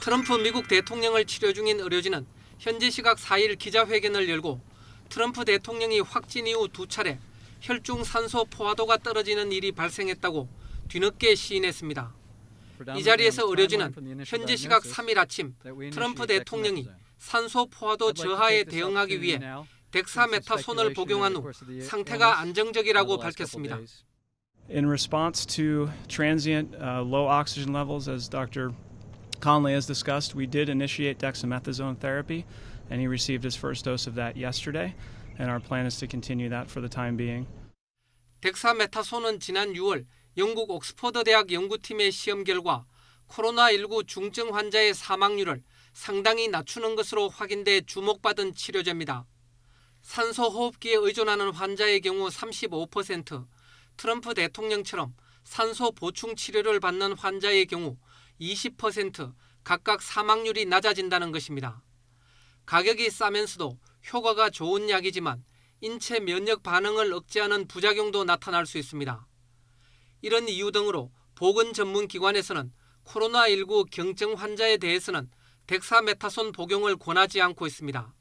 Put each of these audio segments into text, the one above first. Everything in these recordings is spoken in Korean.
트럼프 미국 대통령을 치료 중인 의료진은 현지 시각 4일 기자회견을 열고 트럼프 대통령이 확진 이후 2차례 혈중 산소 포화도가 떨어지는 일이 발생했다고 뒤늦게 시인했습니다. 이 자리에서 의료진은 현지 시각 3일 아침 트럼프 대통령이 산소 포화도 저하에 대응하기 위해 덱사메타손을 복용한 후 상태가 안정적이라고 밝혔습니다. In response to transient low oxygen levels, as Dr. Conley has discussed, we did initiate dexamethasone therapy, and he received his first dose of that yesterday, and our plan is to continue that for the time being. 덱사메타손은 지난 6월 영국 옥스퍼드 대학 연구팀의 시험 결과 코로나19 중증 환자의 사망률을 상당히 낮추는 것으로 확인돼 주목받은 치료제입니다. 산소 호흡기에 의존하는 환자의 경우 35%, 트럼프 대통령처럼 산소 보충 치료를 받는 환자의 경우 20% 각각 사망률이 낮아진다는 것입니다. 가격이 싸면서도 효과가 좋은 약이지만 인체 면역 반응을 억제하는 부작용도 나타날 수 있습니다. 이런 이유 등으로 보건 전문 기관에서는 코로나19 경증 환자에 대해서는 덱사메타손 복용을 권하지 않고 있습니다.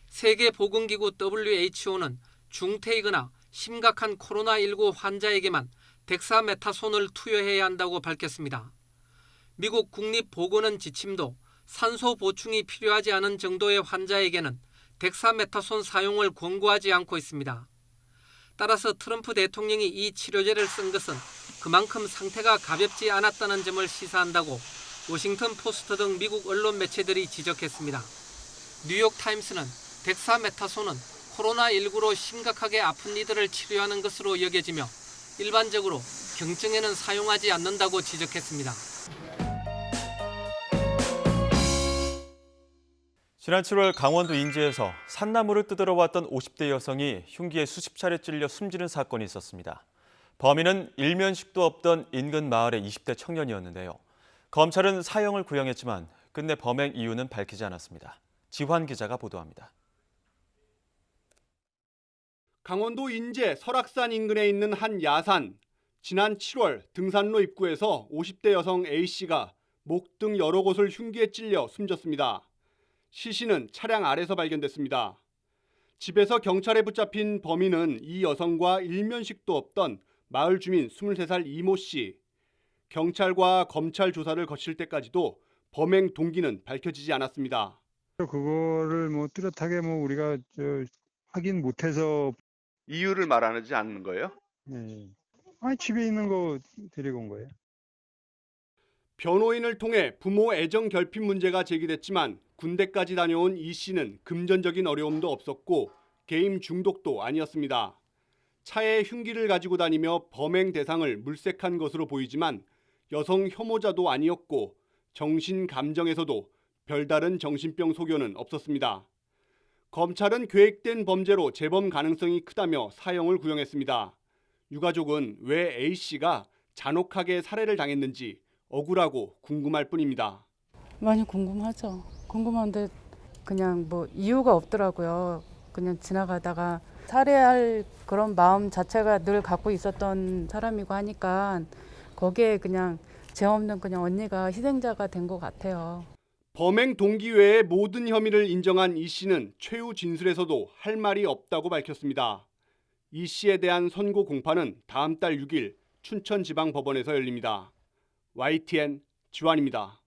세계보건기구 WHO는 중태이거나 심각한 코로나19 환자에게만 덱사메타손을 투여해야 한다고 밝혔습니다. 미국 국립보건원 지침도 산소 보충이 필요하지 않은 정도의 환자에게는 덱사메타손 사용을 권고하지 않고 있습니다. 따라서 트럼프 대통령이 이 치료제를 쓴 것은 그만큼 상태가 가볍지 않았다는 점을 시사한다고 워싱턴 포스트 등 미국 언론 매체들이 지적했습니다. 뉴욕타임스는 덱사메타손은 코로나19로 심각하게 아픈 이들을 치료하는 것으로 여겨지며 일반적으로 경증에는 사용하지 않는다고 지적했습니다. 지난 7월 강원도 인제에서 산나물을 뜯으러 왔던 50대 여성이 흉기에 수십 차례 찔려 숨지는 사건이 있었습니다. 범인은 일면식도 없던 인근 마을의 20대 청년이었는데요. 검찰은 사형을 구형했지만 끝내 범행 이유는 밝히지 않았습니다. 지환 기자가 보도합니다. 강원도 인제 설악산 인근에 있는 한 야산. 지난 7월 등산로 입구에서 50대 여성 A씨가 목 등 여러 곳을 흉기에 찔려 숨졌습니다. 시신은 차량 아래서 발견됐습니다. 집에서 경찰에 붙잡힌 범인은 이 여성과 일면식도 없던 마을 주민 23살 이모 씨. 경찰과 검찰 조사를 거칠 때까지도 범행 동기는 밝혀지지 않았습니다. 그거를 뚜렷하게 우리가 확인 못해서. 이유를 말하지 않는 거예요? 네. 아니, 집에 있는 거 데리고 온 거예요. 변호인을 통해 부모 애정 결핍 문제가 제기됐지만 군대까지 다녀온 이 씨는 금전적인 어려움도 없었고 게임 중독도 아니었습니다. 차에 흉기를 가지고 다니며 범행 대상을 물색한 것으로 보이지만 여성 혐오자도 아니었고 정신 감정에서도 별다른 정신병 소견은 없었습니다. 검찰은 계획된 범죄로 재범 가능성이 크다며 사형을 구형했습니다. 유가족은 왜 A씨가 잔혹하게 살해를 당했는지 억울하고 궁금할 뿐입니다. 많이 궁금하죠. 궁금한데 그냥 이유가 없더라고요. 그냥 지나가다가 살해할 그런 마음 자체가 늘 갖고 있었던 사람이고 하니까 거기에 그냥 죄 없는 그냥 언니가 희생자가 된 것 같아요. 범행 동기 외의 모든 혐의를 인정한 이 씨는 최후 진술에서도 할 말이 없다고 밝혔습니다. 이 씨에 대한 선고 공판은 다음 달 6일 춘천지방법원에서 열립니다. YTN 지환입니다.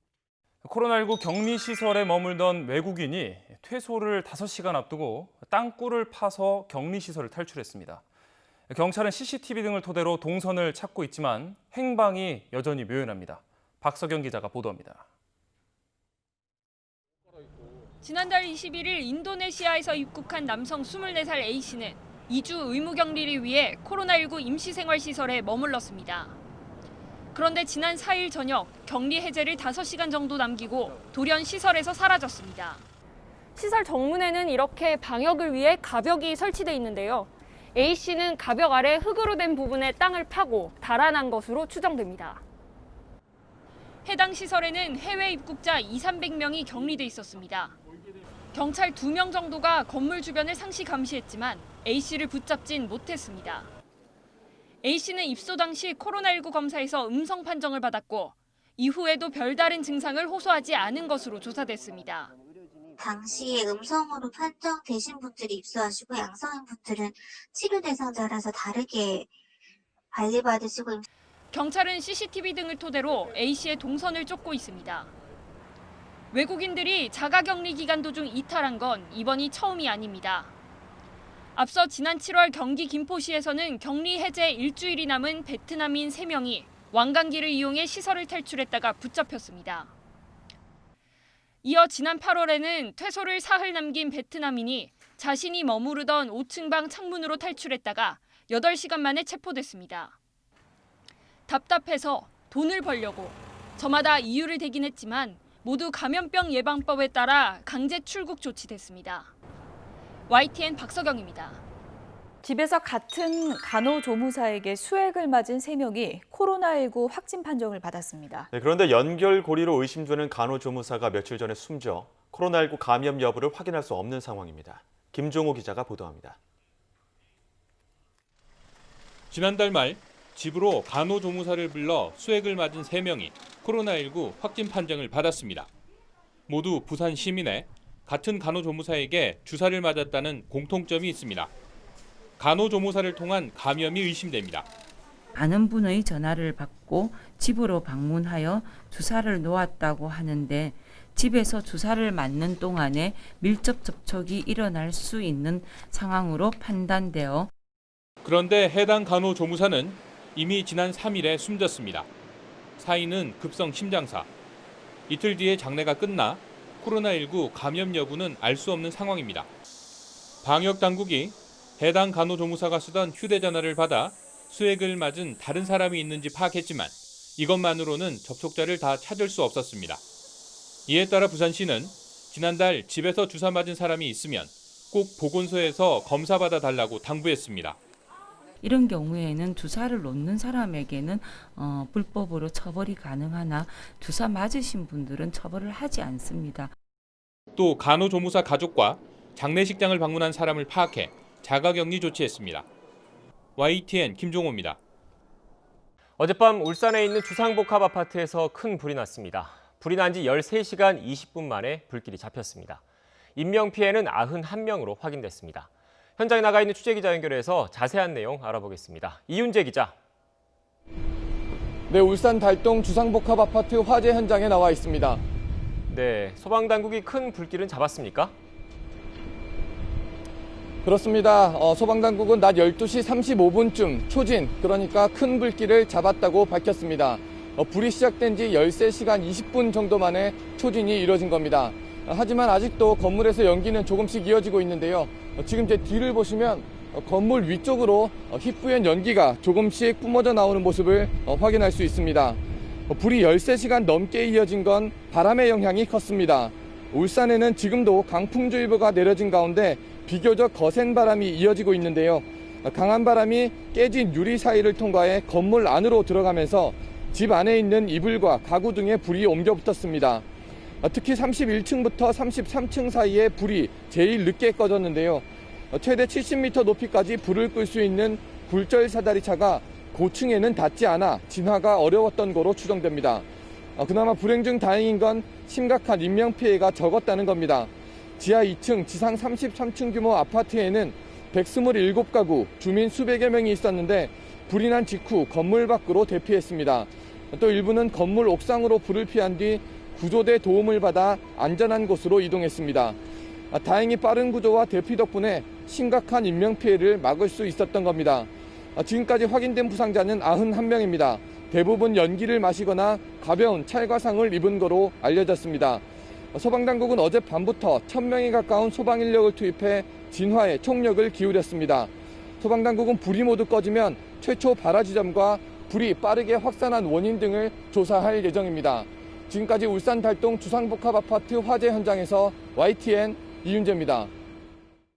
코로나19 격리시설에 머물던 외국인이 퇴소를 5시간 앞두고 땅굴을 파서 격리시설을 탈출했습니다. 경찰은 CCTV 등을 토대로 동선을 찾고 있지만 행방이 여전히 묘연합니다. 박석영 기자가 보도합니다. 지난달 21일 인도네시아에서 입국한 남성 24살 A씨는 2주 의무격리를 위해 코로나19 임시생활시설에 머물렀습니다. 그런데 지난 4일 저녁 격리 해제를 5시간 정도 남기고 돌연 시설에서 사라졌습니다. 시설 정문에는 이렇게 방역을 위해 가벽이 설치돼 있는데요. A씨는 가벽 아래 흙으로 된 부분에 땅을 파고 달아난 것으로 추정됩니다. 해당 시설에는 해외 입국자 200~300명이 격리돼 있었습니다. 경찰 2명 정도가 건물 주변을 상시 감시했지만 A씨를 붙잡진 못했습니다. A씨는 입소 당시 코로나19 검사에서 음성 판정을 받았고 이후에도 별다른 증상을 호소하지 않은 것으로 조사됐습니다. 당시에 음성으로 판정되신 분들이 입소하시고 양성인 분들은 치료 대상자라서 다르게 관리받으시고 경찰은 CCTV 등을 토대로 A씨의 동선을 쫓고 있습니다. 외국인들이 자가격리 기간 도중 이탈한 건 이번이 처음이 아닙니다. 앞서 지난 7월 경기 김포시에서는 격리 해제 일주일이 남은 베트남인 3명이 왕강기를 이용해 시설을 탈출했다가 붙잡혔습니다. 이어 지난 8월에는 퇴소를 사흘 남긴 베트남인이 자신이 머무르던 5층 방 창문으로 탈출했다가 8시간 만에 체포됐습니다. 답답해서 돈을 벌려고 저마다 이유를 대긴 했지만 모두 감염병 예방법에 따라 강제 출국 조치됐습니다. YTN 박서경입니다. 집에서 같은 간호조무사에게 수액을 맞은 3명이 코로나19 확진 판정을 받았습니다. 네, 그런데 연결고리로 의심되는 간호조무사가 며칠 전에 숨져 코로나19 감염 여부를 확인할 수 없는 상황입니다. 김종호 기자가 보도합니다. 지난달 말 집으로 간호조무사를 불러 수액을 맞은 3명이 코로나19 확진 판정을 받았습니다. 모두 부산 시민에 같은 간호조무사에게 주사를 맞았다는 공통점이 있습니다. 간호조무사를 통한 감염이 의심됩니다. 아는 분의 전화를 받고 집으로 방문하여 주사를 놓았다고 하는데 집에서 주사를 맞는 동안에 밀접 접촉이 일어날 수 있는 상황으로 판단되어 그런데 해당 간호조무사는 이미 지난 3일에 숨졌습니다. 사인은 급성 심장사. 이틀 뒤에 장례가 끝나 코로나19 감염 여부는 알 수 없는 상황입니다. 방역당국이 해당 간호조무사가 쓰던 휴대전화를 받아 수액을 맞은 다른 사람이 있는지 파악했지만 이것만으로는 접촉자를 다 찾을 수 없었습니다. 이에 따라 부산시는 지난달 집에서 주사 맞은 사람이 있으면 꼭 보건소에서 검사받아 달라고 당부했습니다. 이런 경우에는 주사를 놓는 사람에게는 불법으로 처벌이 가능하나 주사 맞으신 분들은 처벌을 하지 않습니다. 또 간호조무사 가족과 장례식장을 방문한 사람을 파악해 자가격리 조치했습니다. YTN 김종호입니다. 어젯밤 울산에 있는 주상복합 아파트에서 큰 불이 났습니다. 불이 난 지 13시간 20분 만에 불길이 잡혔습니다. 인명피해는 91명으로 확인됐습니다. 현장에 나가 있는 취재기자 연결해서 자세한 내용 알아보겠습니다. 이윤재 기자. 네, 울산 달동 주상복합 아파트 화재 현장에 나와 있습니다. 네, 소방당국이 큰 불길은 잡았습니까? 그렇습니다. 소방당국은 낮 12시 35분쯤 초진, 그러니까 큰 불길을 잡았다고 밝혔습니다. 불이 시작된 지 13시간 20분 정도 만에 초진이 이뤄진 겁니다. 하지만 아직도 건물에서 연기는 조금씩 이어지고 있는데요. 지금 제 뒤를 보시면 건물 위쪽으로 희뿌연 연기가 조금씩 뿜어져 나오는 모습을 확인할 수 있습니다. 불이 13시간 넘게 이어진 건 바람의 영향이 컸습니다. 울산에는 지금도 강풍주의보가 내려진 가운데 비교적 거센 바람이 이어지고 있는데요. 강한 바람이 깨진 유리 사이를 통과해 건물 안으로 들어가면서 집 안에 있는 이불과 가구 등에 불이 옮겨 붙었습니다. 특히 31층부터 33층 사이에 불이 제일 늦게 꺼졌는데요. 최대 70m 높이까지 불을 끌 수 있는 굴절 사다리차가 고층에는 닿지 않아 진화가 어려웠던 거로 추정됩니다. 그나마 불행 중 다행인 건 심각한 인명피해가 적었다는 겁니다. 지하 2층, 지상 33층 규모 아파트에는 127가구, 주민 수백여 명이 있었는데 불이 난 직후 건물 밖으로 대피했습니다. 또 일부는 건물 옥상으로 불을 피한 뒤 구조대 도움을 받아 안전한 곳으로 이동했습니다. 다행히 빠른 구조와 대피 덕분에 심각한 인명피해를 막을 수 있었던 겁니다. 지금까지 확인된 부상자는 91명입니다. 대부분 연기를 마시거나 가벼운 찰과상을 입은 거로 알려졌습니다. 소방당국은 어젯밤부터 1000명에 가까운 소방 인력을 투입해 진화에 총력을 기울였습니다. 소방당국은 불이 모두 꺼지면 최초 발화 지점과 불이 빠르게 확산한 원인 등을 조사할 예정입니다. 지금까지 울산 달동 주상복합 아파트 화재 현장에서 YTN 이윤재입니다.